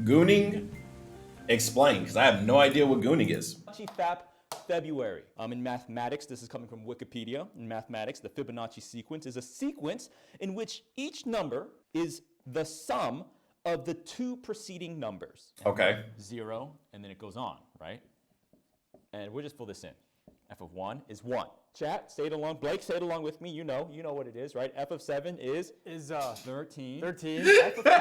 Gooning, explain, because I have no idea what gooning is. FAP February. In mathematics, this is coming from Wikipedia. In mathematics, the Fibonacci sequence is a sequence in which each number is the sum of the two preceding numbers. Okay. 0, and then it goes on, right? And we'll just fill this in. F of 1 is 1. Chat, say it along. Blake, say it along with me. You know what it is, right? F of 7 is 13. 13. F of 3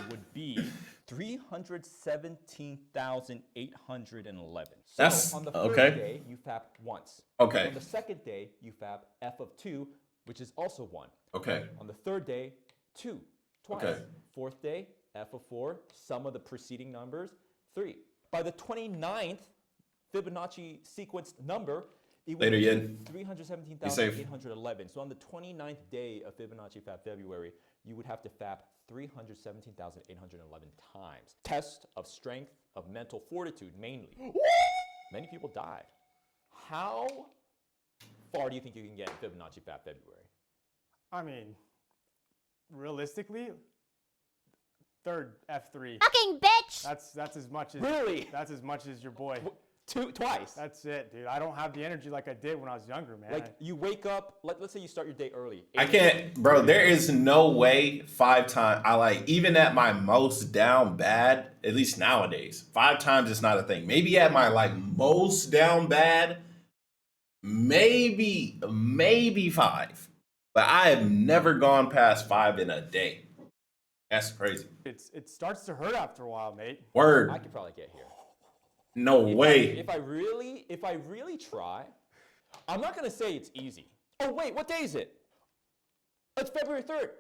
would be 317,811. So That's on the first okay. day, you FAP once. Okay. On the second day, you FAP F of 2, which is also 1. Okay. On the third day, 2, twice. Okay. Fourth day, F of 4, sum of the preceding numbers, 3. By the 29th Fibonacci sequenced number, it would be 317,811. So on the 29th day of Fibonacci FAP February, you would have to FAP 317,811 times. Test of strength, of mental fortitude mainly. Many people died. How far do you think you can get in Fibonacci FAP February? I mean, realistically, third F3. Fucking bitch! That's as much as Really? That's as much as your boy. Twice. That's it, dude. I don't have the energy like I did when I was younger, man. Like you wake up, let's say you start your day early. I can't, bro. There is no way 5 times. Even at my most down bad, at least nowadays, 5 times is not a thing. Maybe at my most down bad, maybe 5. But I have never gone past 5 in a day. That's crazy. It starts to hurt after a while, mate. Word. I could probably get here. No way. If I really try, I'm not gonna say it's easy. Oh wait, what day is it? It's February 3rd.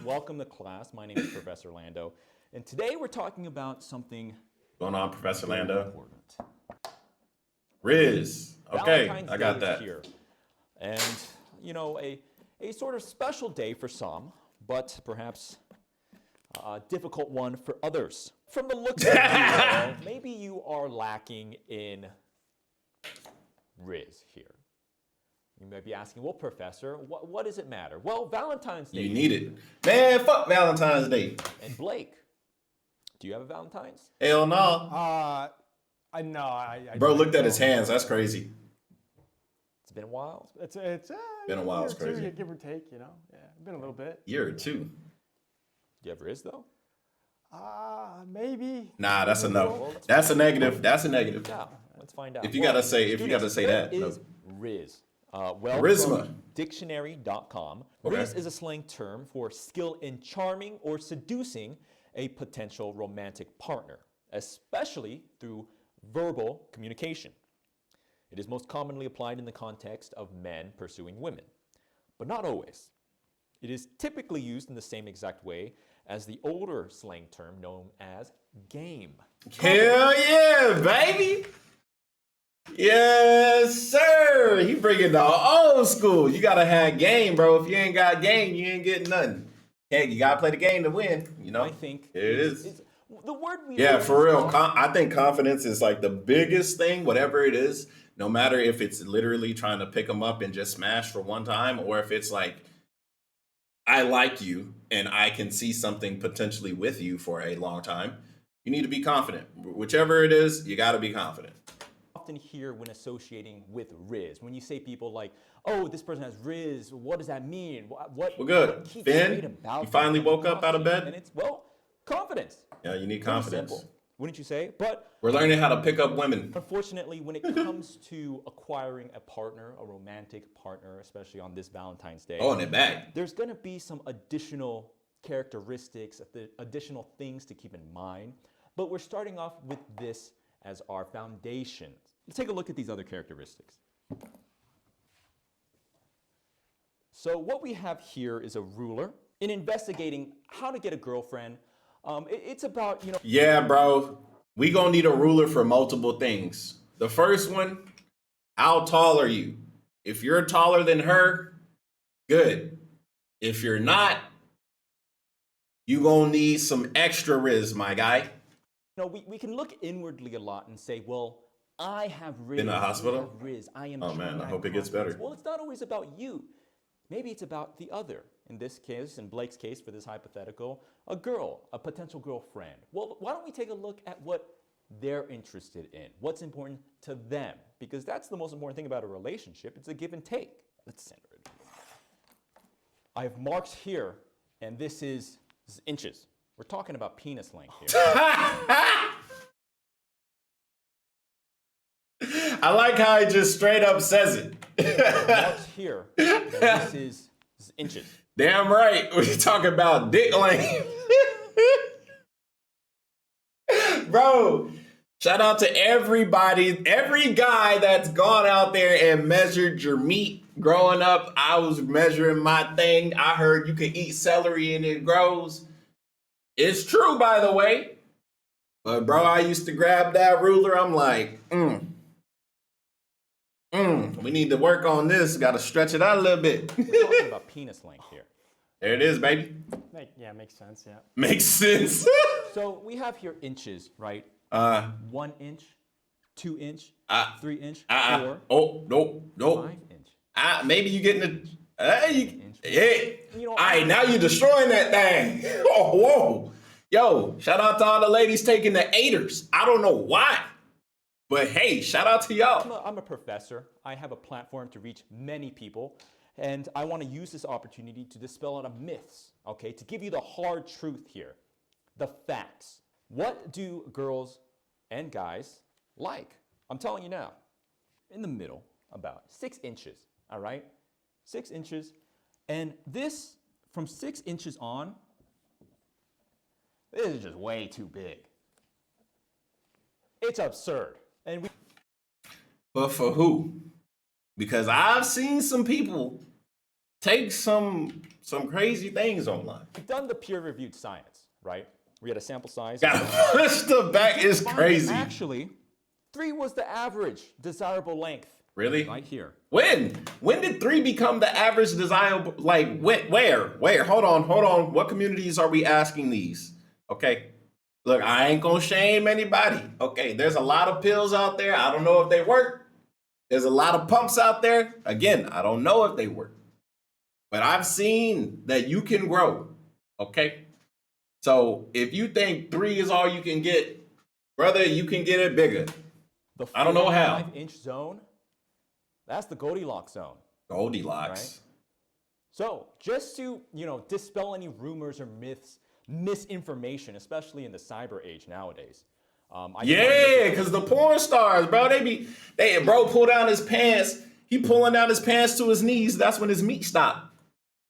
Welcome to class. My name is Professor Lando, and today we're talking about something Going on, Professor Lando. important. Riz. Okay, Valentine's I got Day is that. here. And a sort of special day for some, but perhaps a difficult one for others. From the looks of you, maybe you are lacking in Riz here. You may be asking, well, Professor, what does it matter? Well, Valentine's Day. You need it. Man, fuck Valentine's Day. And Blake, do you have a Valentine's? Hell no. I Bro looked at his hands. That's crazy. It's been a while. It's Been a while, year it's or two, crazy. give or take, Yeah, been a little bit. Year or 2. Do you have Riz, though? Maybe. Nah, that's a no. That's a negative. That's a negative. Yeah, let's find out. If you gotta say that. What No. is Riz? Charisma. From dictionary.com, Okay. Riz is a slang term for skill in charming or seducing a potential romantic partner, especially through verbal communication. It is most commonly applied in the context of men pursuing women, but not always. It is typically used in the same exact way as the older slang term known as game. Hell yeah, baby. Yes, sir. He bringing the old school. You gotta have game, bro. If you ain't got game, you ain't getting nothing. Hey, you gotta play the game to win. I think Here it is. the word we Yeah, use for real. often- I think confidence is the biggest thing, whatever it is, no matter if it's literally trying to pick them up and just smash for one time, or if it's I like you and I can see something potentially with you for a long time. You need to be confident. Whichever it is, you got to be confident. Often hear when associating with Riz. When you say people like, oh, this person has Riz, what does that mean? What good. keeps Finn, great about you finally them? woke up out of bed? And it's, confidence. Yeah, you need Pretty confidence. simple, wouldn't you say? But We're learning how to pick up women. unfortunately, when it comes to acquiring a partner, a romantic partner, especially on this Valentine's Day, Oh, and it back. there's going to be some additional characteristics, additional things to keep in mind. But we're starting off with this as our foundation. Let's take a look at these other characteristics. So what we have here is a ruler. In investigating how to get a girlfriend, it's about, Yeah, bro. We gonna need a ruler for multiple things. The first one, how tall are you? If you're taller than her, good. If you're not, you gonna need some extra Riz, my guy. we can look inwardly a lot and say, well, I have Riz. In the hospital? I have Riz. I am Oh, man, trying I to hope it have gets better. confidence. Well, it's not always about you. Maybe it's about the other. in this case, in Blake's case for this hypothetical, a girl, a potential girlfriend. Well, why don't we take a look at what they're interested in, what's important to them, because that's the most important thing about a relationship. It's a give and take. Let's center it. I have marks here, and this is inches. We're talking about penis length here. I like how he just straight up says it. Marks here, and this is inches. Damn right, we're talking about dick length. Bro, shout out to everybody, every guy that's gone out there and measured your meat. Growing up, I was measuring my thing. I heard you can eat celery and it grows. It's true, by the way. But bro, I used to grab that ruler. I'm like, we need to work on this. Got to stretch it out a little bit. We're talking about penis length here. There it is, baby. Yeah, makes sense. Yeah. Makes sense. So we have here inches, right? 1 inch, 2 inch, 3 inch, 4. Oh, nope. 5 inch. Maybe you getting the. Hey. You know, All right, now you're destroying that thing. Oh, whoa. Yo, shout out to all the ladies taking the 8ers. I don't know why. But hey, shout out to y'all. I'm a professor. I have a platform to reach many people. And I want to use this opportunity to dispel a lot of myths, okay? To give you the hard truth here, the facts. What do girls and guys like? I'm telling you now, in the middle, about 6 inches, all right? 6 inches. And this, from 6 inches on, this is just way too big. It's absurd. And But for who? Because I've seen some people take some crazy things online. we've done the peer-reviewed science, right? We had a sample size. Gotta push the back is crazy. Actually, 3 was the average desirable length. Really? Right here. When did 3 become the average desirable? Like where? Hold on. What communities are we asking these? Okay. Look, I ain't gonna shame anybody. Okay, there's a lot of pills out there. I don't know if they work. There's a lot of pumps out there. Again, I don't know if they work. But I've seen that you can grow. Okay? So if you think 3 is all you can get, brother, you can get it bigger. The I don't know how. 5-inch zone, that's the Goldilocks zone. Goldilocks. Right? So just to, dispel any rumors or myths, misinformation, especially in the cyber age nowadays. Yeah, because the porn stars, bro, bro pull down his pants. He pulling down his pants to his knees. That's when his meat stop.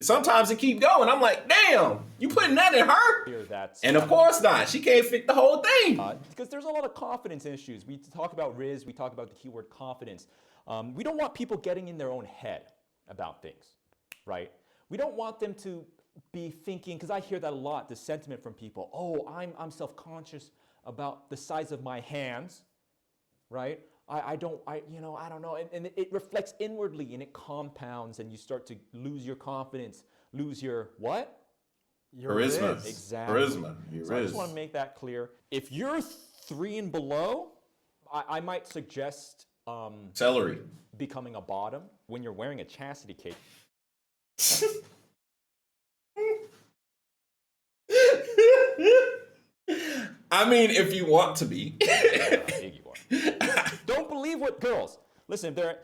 Sometimes it keep going. I'm like, damn, you putting that in her? And of course not. She can't fit the whole thing. Because there's a lot of confidence issues. We talk about Riz. We talk about the keyword confidence. We don't want people getting in their own head about things, right? We don't want them to be thinking, because I hear that a lot, the sentiment from people, oh, I'm self-conscious about the size of my hands, right? I don't know. And it reflects inwardly and it compounds and you start to lose your confidence, lose your what? Your charisma. Exactly. Charisma. So I just want to make that clear. If you're 3 and below, I might suggest celery. Becoming a bottom when you're wearing a chastity cake. I mean, if you want to be. Don't believe what girls. Listen, they're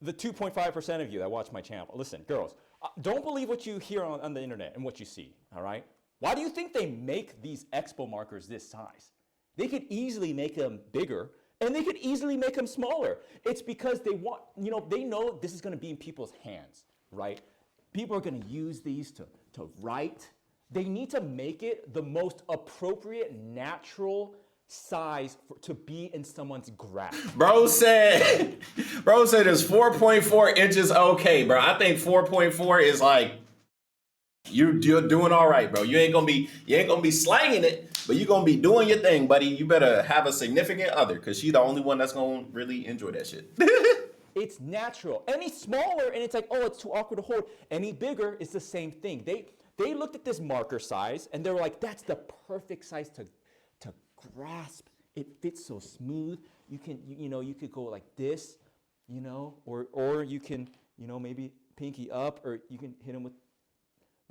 the 2.5% of you that watch my channel. Listen, girls, don't believe what you hear on the internet and what you see, all right? Why do you think they make these expo markers this size? They could easily make them bigger and they could easily make them smaller. It's because they want, they know this is going to be in people's hands, right? People are going to use these to write. They need to make it the most appropriate, natural size to be in someone's grasp. Bro said it's 4.4 inches okay, bro. I think 4.4 is like you're doing all right, bro. You ain't gonna be slanging it, but you're gonna be doing your thing, buddy. You better have a significant other, because she's the only one that's gonna really enjoy that shit. It's natural. Any smaller, and it's like, oh, it's too awkward to hold. Any bigger, it's the same thing. They looked at this marker size and they were like, that's the perfect size to grasp. It fits so smooth. You can, you could go like this, or you can, maybe pinky up, or you can hit them with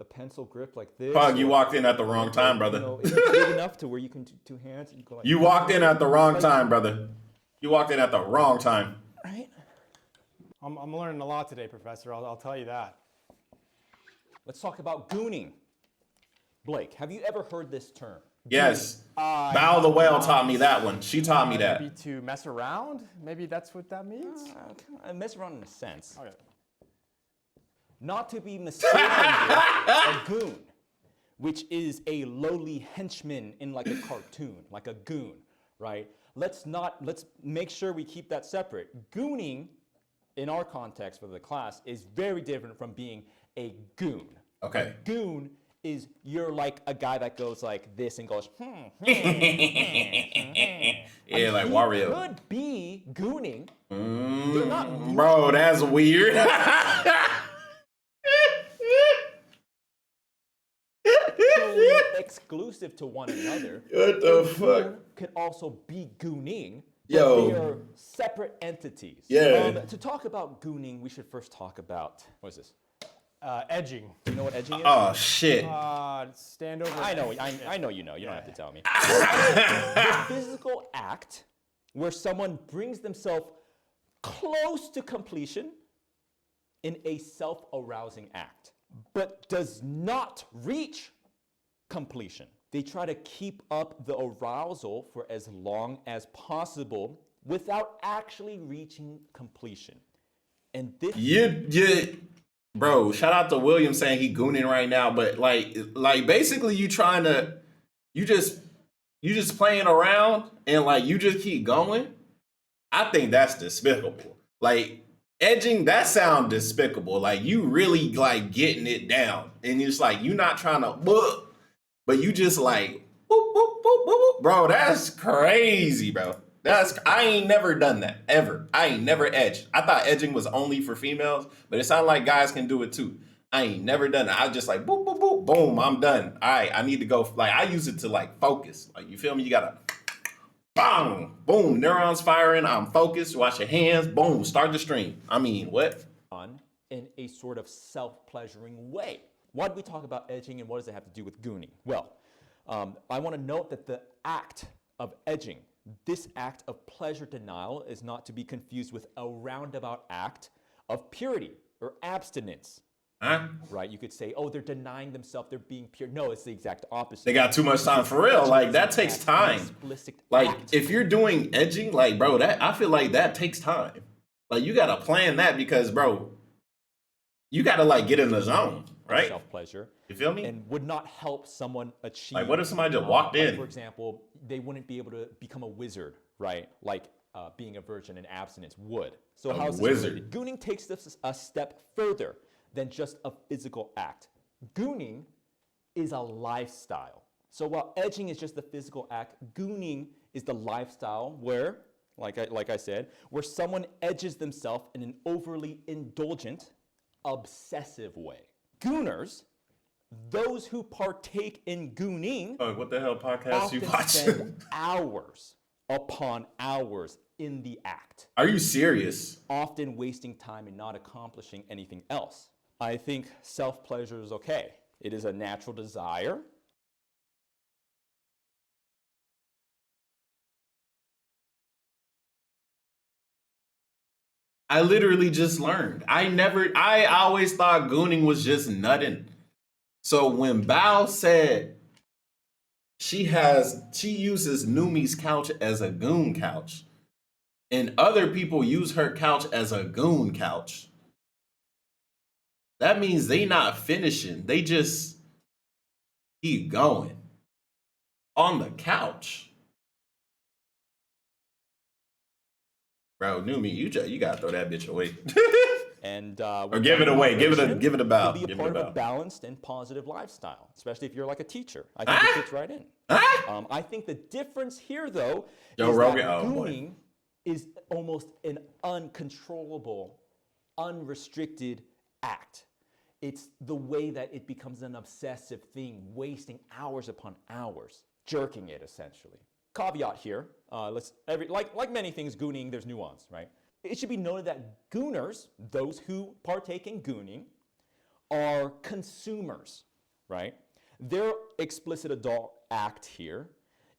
the pencil grip like this. Pug, you walked in at the wrong time, brother. You know, is it big enough to where you can two hands? And you go like You walked in at the wrong time, brother. You walked in at the wrong time. right? I'm learning a lot today, Professor. I'll tell you that. Let's talk about gooning. Blake, have you ever heard this term? Yes. Bow the Whale taught me that one. She taught me that. Maybe to mess around? Maybe that's what that means? I mess around in a sense. Okay. Not to be mistaken with a goon, which is a lowly henchman in like a cartoon, like a goon, right? Let's make sure we keep that separate. Gooning, in our context for the class, is very different from being a goon. Okay. A goon is you're like a guy that goes like this and goes, Yeah, like he Wario. could be gooning. They're not Bro, that's weird. mutually exclusive to one another. What the A fuck? goon could also be gooning. But Yo. they are separate entities. Yeah. To talk about gooning, we should first talk about, what is this? Edging. Do you know what edging is? Oh, shit. Stand over. I know you know. You don't have to tell me. The physical act where someone brings themselves close to completion in a self-arousing act, but does not reach completion. They try to keep up the arousal for as long as possible without actually reaching completion. And this Bro, shout out to William saying he gooning right now, but like basically you just playing around and like you just keep going. I think that's despicable. Like edging, that sound despicable. Like you really like getting it down, and it's like you not trying to, but you just like, boop, boop, boop, boop, boop. Bro, that's crazy, bro. I ain't never done that ever. I ain't never edged. I thought edging was only for females, but it sounds like guys can do it too. I ain't never done it. I just like boop, boop, boop, boom, I'm done. All right, I need to go. Like I use it to like focus. Like you feel me? You gotta, bang, boom, neurons firing. I'm focused. Wash your hands. Boom, start the stream. I mean, what? in a sort of self-pleasuring way. Why do we talk about edging and what does it have to do with gooning? Well, I want to note that the act of edging, this act of pleasure denial, is not to be confused with a roundabout act of purity or abstinence. Huh? Right? You could say, oh, they're denying themselves, they're being pure. No, it's the exact opposite. They got too much time for real. Like that takes time. Like if you're doing edging, like bro, that I feel like that takes time. Like you gotta plan that because bro, you gotta like get in the zone, right? Self-pleasure. You feel me? And would not help someone achieve. Like what if somebody just walked in? For example, they wouldn't be able to become a wizard, right? Like being a virgin and abstinence would. So how is this related? Gooning takes this a step further than just a physical act. Gooning is a lifestyle. So while edging is just the physical act, gooning is the lifestyle where, like I said, where someone edges themselves in an overly indulgent, obsessive way. Gooners, those who partake in gooning, what the hell podcast you often watch? spend hours upon hours in the act. Are you serious? Often wasting time and not accomplishing anything else. I think self-pleasure is okay. It is a natural desire. I literally just learned. I always thought gooning was just nutting. So when Bao said she uses Numi's couch as a goon couch, and other people use her couch as a goon couch, that means they not finishing. They just keep going on the couch. Bro, Numi, you gotta throw that bitch away. And or give it away. Give it a bow. Be a Give part it a of bow. a balanced and positive lifestyle, especially if you're like a teacher. I think it fits right in. I think the difference here, though, is Rogan. that Oh, gooning is almost an uncontrollable, unrestricted act. It's the way that it becomes an obsessive thing, wasting hours upon hours, jerking it essentially. Caveat here, like many things gooning, there's nuance, right? It should be noted that gooners, those who partake in gooning, are consumers. right? Their explicit adult act here,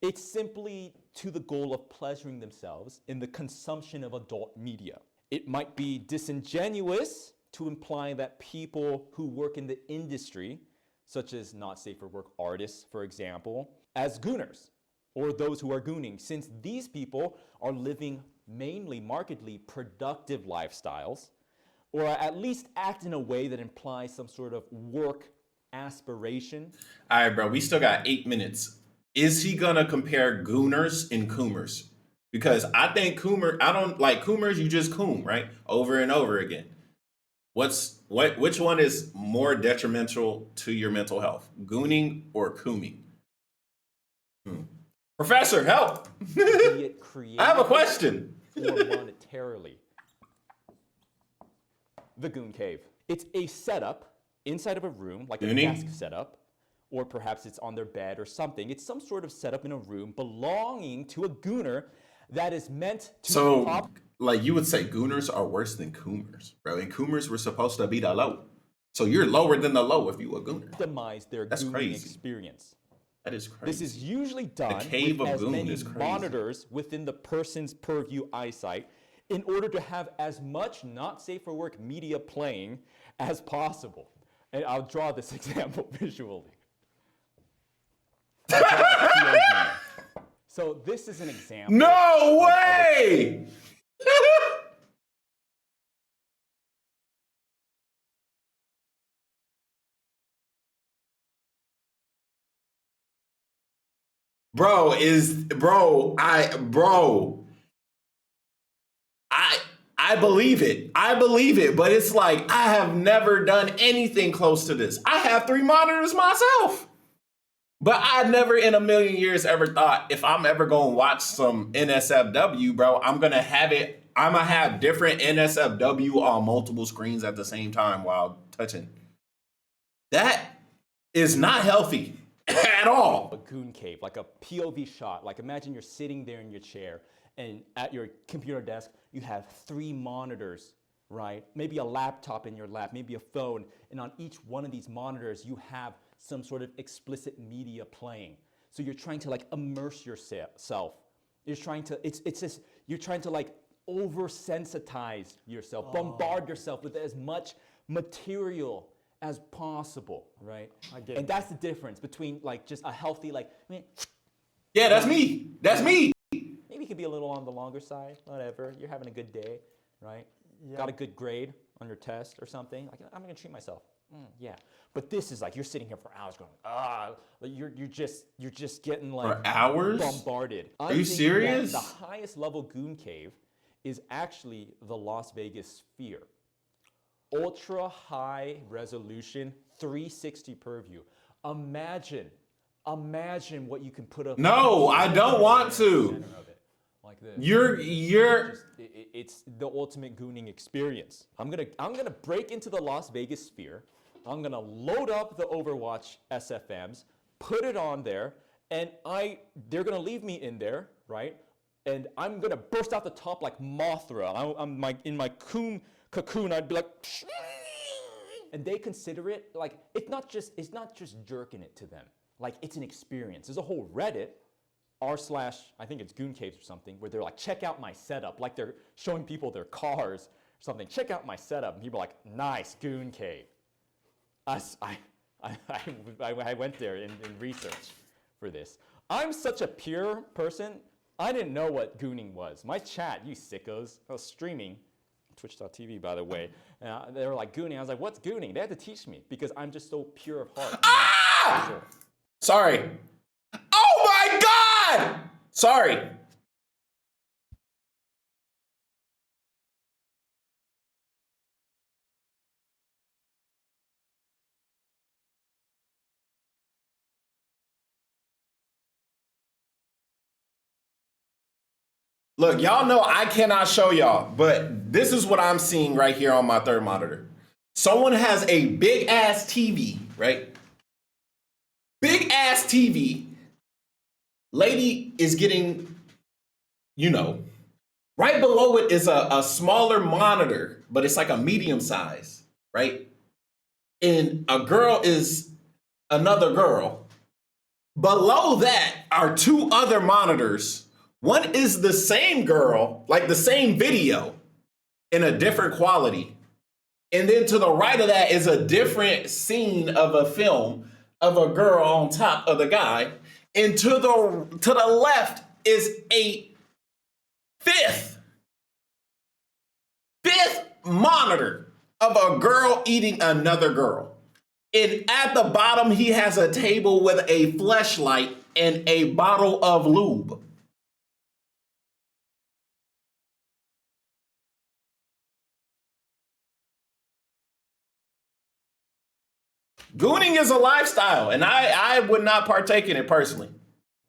it's simply to the goal of pleasuring themselves in the consumption of adult media. It might be disingenuous to imply that people who work in the industry, such as not safe for work artists, for example, as gooners, or those who are gooning, since these people are living mainly markedly productive lifestyles, or at least act in a way that implies some sort of work aspiration. All right, bro. We still got 8 minutes. Is he gonna compare gooners and coomers? Because I think I don't like coomers. You just coom, right, over and over again. Which one is more detrimental to your mental health, gooning or cooming? Professor, help! Be it I have a creatively question. or monetarily. The Goon Cave. It's a setup inside of a room, like a Gooning? desk setup, or perhaps it's on their bed or something. It's some sort of setup in a room belonging to a gooner that is meant to So, like, you would say gooners are worse than coomers, bro. And coomers were supposed to be the low. So you're lower than the low if you a gooner. optimize their That's gooning crazy. experience. That is crazy. This is usually done cave with of as Goon many is crazy. monitors within the person's purview eyesight in order to have as much not safe for work media playing as possible. And I'll draw this example visually. So this is an example. No way! Bro, I believe it. I believe it, but it's like I have never done anything close to this. I have 3 monitors myself. But I never in a million years ever thought if I'm ever gonna watch some NSFW, bro, I'm gonna have different NSFW on multiple screens at the same time while touching. That is not healthy at all. A goon cave, like a POV shot. Like imagine you're sitting there in your chair and at your computer desk, you have 3 monitors, right? Maybe a laptop in your lap, maybe a phone. And on each one of these monitors, you have some sort of explicit media playing. So you're trying to like immerse yourself. You're trying to, you're trying to like oversensitize yourself, bombard yourself with as much material as possible, right? I get And it. that's the difference between like just a healthy, like, I mean, Yeah, that's me. That's me. maybe it could be a little on the longer side, whatever. You're having a good day, right? Yeah. Got a good grade on your test or something. Like, I'm gonna treat myself. Yeah. But this is like you're sitting here for hours going, like you're just getting like For hours? bombarded. Are you serious? The highest level goon cave is actually the Las Vegas Sphere. Ultra high resolution, 360 purview. Imagine what you can put up. No, I don't want to. Center of it, like this. It's the ultimate gooning experience. I'm gonna break into the Las Vegas Sphere. I'm gonna load up the Overwatch SFMs, put it on there, and they're gonna leave me in there, right? And I'm gonna burst out the top like Mothra. I'm in my cocoon. I'd be like, and they consider it like it's not just jerking it to them. Like it's an experience. There's a whole Reddit I think it's Goon Caves or something, where they're like, check out my setup. Like they're showing people their cars or something. Check out my setup. And people are like, nice, Goon Cave. I went there in research for this. I'm such a pure person, I didn't know what gooning was. My chat, you sickos, I was streaming, twitch.tv by the way, and they were like, gooning. I was like, what's gooning? They had to teach me because I'm just so pure of heart. Ah! Sure. Sorry. Oh my God! Sorry. Look, y'all know I cannot show y'all, but this is what I'm seeing right here on my third monitor. Someone has a big ass TV, right? Big ass TV. Lady is getting, right below it is a smaller monitor, but it's like a medium size, right? And a girl is another girl. Below that are two other monitors. One is the same girl, like the same video in a different quality. And then to the right of that is a different scene of a film of a girl on top of the guy. And to the left is a fifth monitor of a girl eating another girl. And at the bottom, he has a table with a fleshlight and a bottle of lube. Gooning is a lifestyle, and I would not partake in it personally.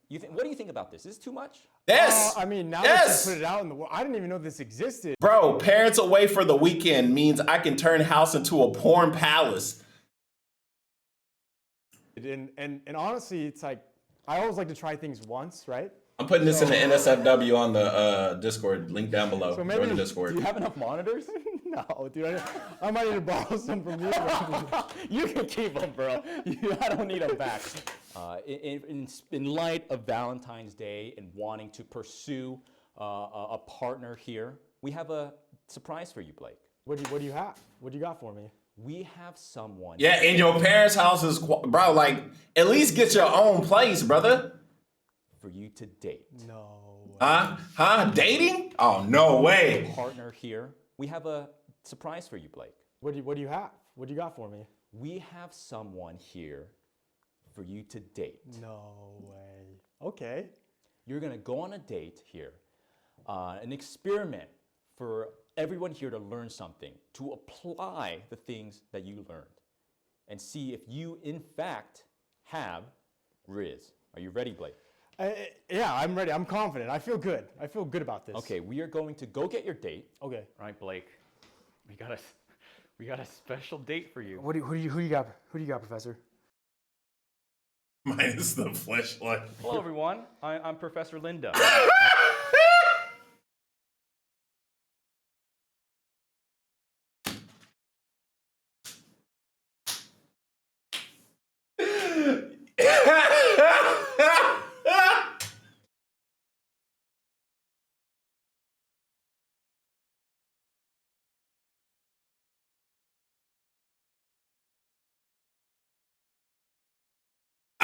What do you think about this? Is this too much? Yes. I mean, now yes. that you put it out in the world, I didn't even know this existed. Bro, parents away for the weekend means I can turn house into a porn palace. And honestly, it's like, I always like to try things once, right? I'm putting this in the NSFW on the Discord. Link down below. So maybe, Join the Discord. Do you have enough monitors? No, dude. I might need to borrow some from you. You can keep them, bro. I don't need them back. In light of Valentine's Day and wanting to pursue a partner here, we have a surprise for you, Blake. What do you have? What do you got for me? We have someone. Yeah, in your parents' house is, bro, like, at least get your own place, brother. For you to date. No. Huh? Dating? Oh, no way. Partner here. We have a surprise for you, Blake. What do you have? What do you got for me? We have someone here for you to date. No way. Okay. You're gonna go on a date here, an experiment for everyone here to learn something, to apply the things that you learned, and see if you, in fact, have Riz. Are you ready, Blake? Yeah, I'm ready. I'm confident. I feel good. I feel good about this. Okay, we are going to go get your date. Okay. All right, Blake. We got a special date for you. Who do you got? Who do you got, Professor? Minus the fleshlight. Hello, everyone. I'm Professor Lando.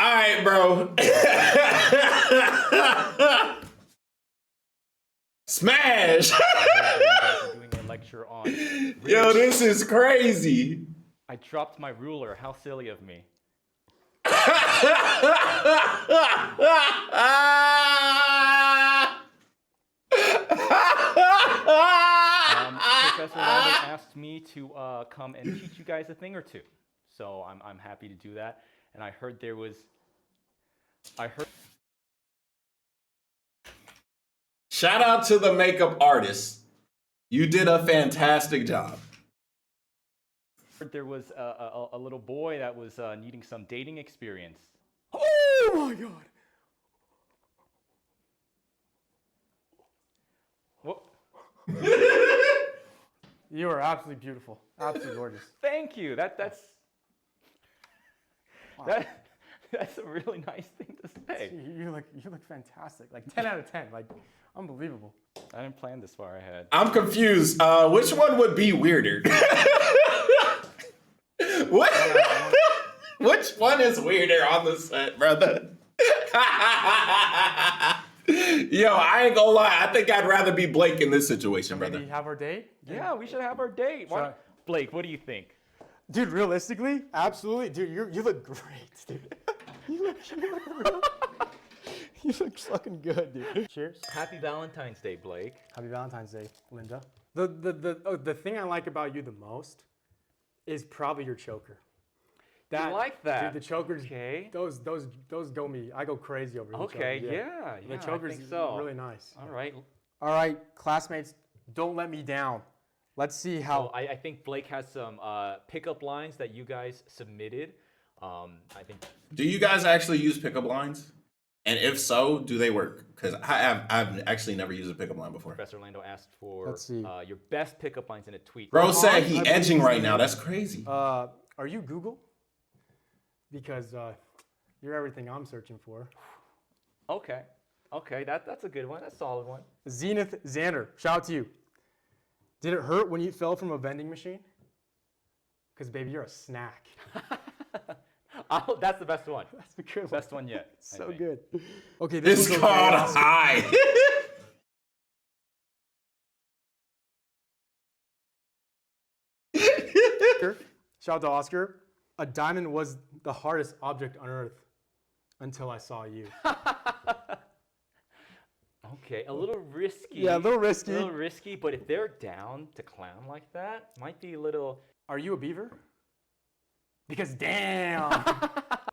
All right, bro. Smash. We're doing a lecture on. Yo, this is crazy. I dropped my ruler. How silly of me. Professor Lando asked me to come and teach you guys a thing or two, so I'm happy to do that. And I heard Shout out to the makeup artist. You did a fantastic job. there was a little boy that was needing some dating experience. Oh my God. What? You are absolutely beautiful. Absolutely gorgeous. Thank you. That's a really nice thing to say. You look fantastic. Like 10 out of 10. Like unbelievable. I didn't plan this far ahead. I'm confused. Which one would be weirder? What? Which one is weirder on the set, brother? Yo, I ain't gonna lie. I think I'd rather be Blake in this situation, brother. Maybe have our date? Yeah, we should have our date. Sure. Blake, what do you think? Dude, realistically, absolutely. Dude, you look great, dude. You look fucking good, dude. Cheers. Happy Valentine's Day, Blake. Happy Valentine's Day, Linda. The thing I like about you the most is probably your choker. You like that? Dude, the chokers. Okay. Those go me. I go crazy over the Okay, choker. yeah, The I choker's think so. really nice. All right. All right, classmates, don't let me down. Let's see how. Well, I think Blake has some pickup lines that you guys submitted. I think. Do you guys actually use pickup lines? And if so, do they work? Because I've actually never used a pickup line before. Professor Lando asked for Let's see. Your best pickup lines in a tweet. Bro said I he believe edging he's right in now. there. That's crazy. Are you Google? because you're everything I'm searching for. Okay. Okay, that's a good one. That's a solid one. Zenith Xander, shout out to you. Did it hurt when you fell from a vending machine? Because, baby, you're a snack. Oh, that's the best one. That's the good one. Best one yet. I So think. good. Okay, This this is one's called awesome. high. Shout out to Oscar. A diamond was the hardest object on Earth until I saw you. Okay, a little risky. Yeah, a little risky. A little risky, but if they're down to clown like that, might be a little. Are you a beaver? Because damn. So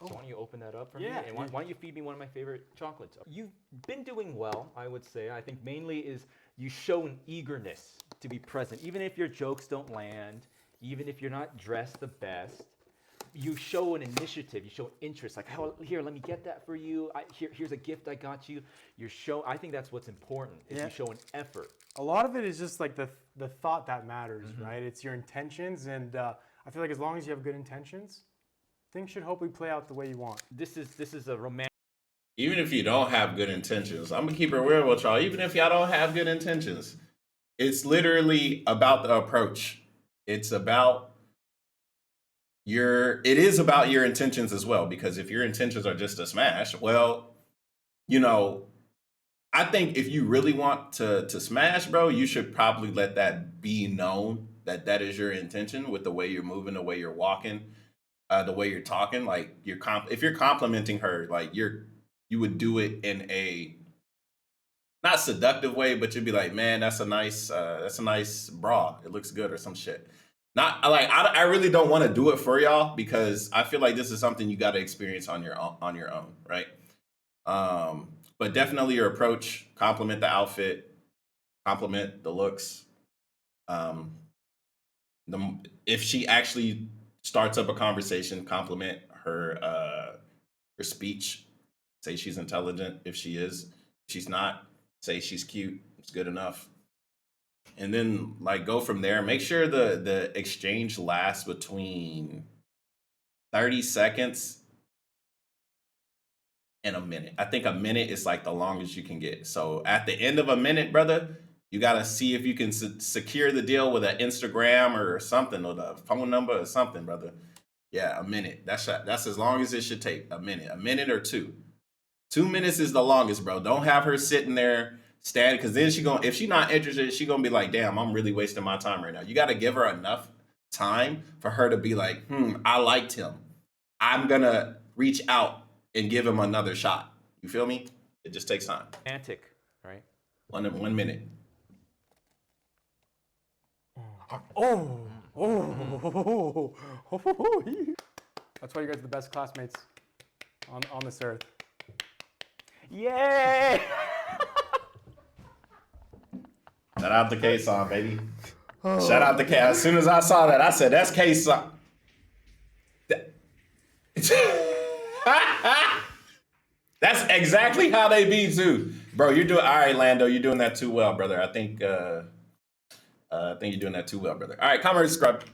why don't you open that up for Yeah. me? And why don't you feed me one of my favorite chocolates? You've been doing well, I would say. I think mainly is you show an eagerness to be present. Even if your jokes don't land, even if you're not dressed the best, you show an initiative, you show interest. Like, oh, here, let me get that for you. Here's a gift I got you. I think that's what's important, is you show an effort. A lot of it is just like the thought that matters, right? It's your intentions, and I feel like as long as you have good intentions, things should hopefully play out the way you want. This is a romantic. Even if you don't have good intentions, I'm gonna keep it real with y'all. Even if y'all don't have good intentions, it's literally about the approach. It's about it is about your intentions as well, because if your intentions are just to smash, well, you know, I think if you really want to smash, bro, you should probably let that be known that that is your intention with the way you're moving, the way you're walking, the way you're talking. Like if you're complimenting her, like you would do it in a not seductive way, but you'd be like, man, that's a nice bra. It looks good or some shit. Not like I really don't want to do it for y'all because I feel like this is something you got to experience on your own, right? But definitely your approach, compliment the outfit, compliment the looks. If she actually starts up a conversation, compliment her speech. Say she's intelligent if she is. If she's not, say she's cute. It's good enough. And then like go from there. Make sure the exchange lasts between 30 seconds and a minute. I think a minute is like the longest you can get. So at the end of a minute, brother, you got to see if you can secure the deal with an Instagram or something, or the phone number or something, brother. Yeah, a minute. That's as long as it should take. A minute or two. 2 minutes is the longest, bro. Don't have her sitting there standing, because then if she not interested, she gonna be like, damn, I'm really wasting my time right now. You got to give her enough time for her to be like, I liked him. I'm gonna reach out and give him another shot. You feel me? It just takes time. Romantic, right? 1 minute. That's why you guys are the best classmates on this earth. Yay! Shout out to KhunShawn, baby. Shout out to K. As soon as I saw that, I said, that's KhunShawn. That's exactly how they be too. Bro, you're doing all right, Lando. You're doing that too well, brother. I think you're doing that too well, brother. All right, comment, subscribe.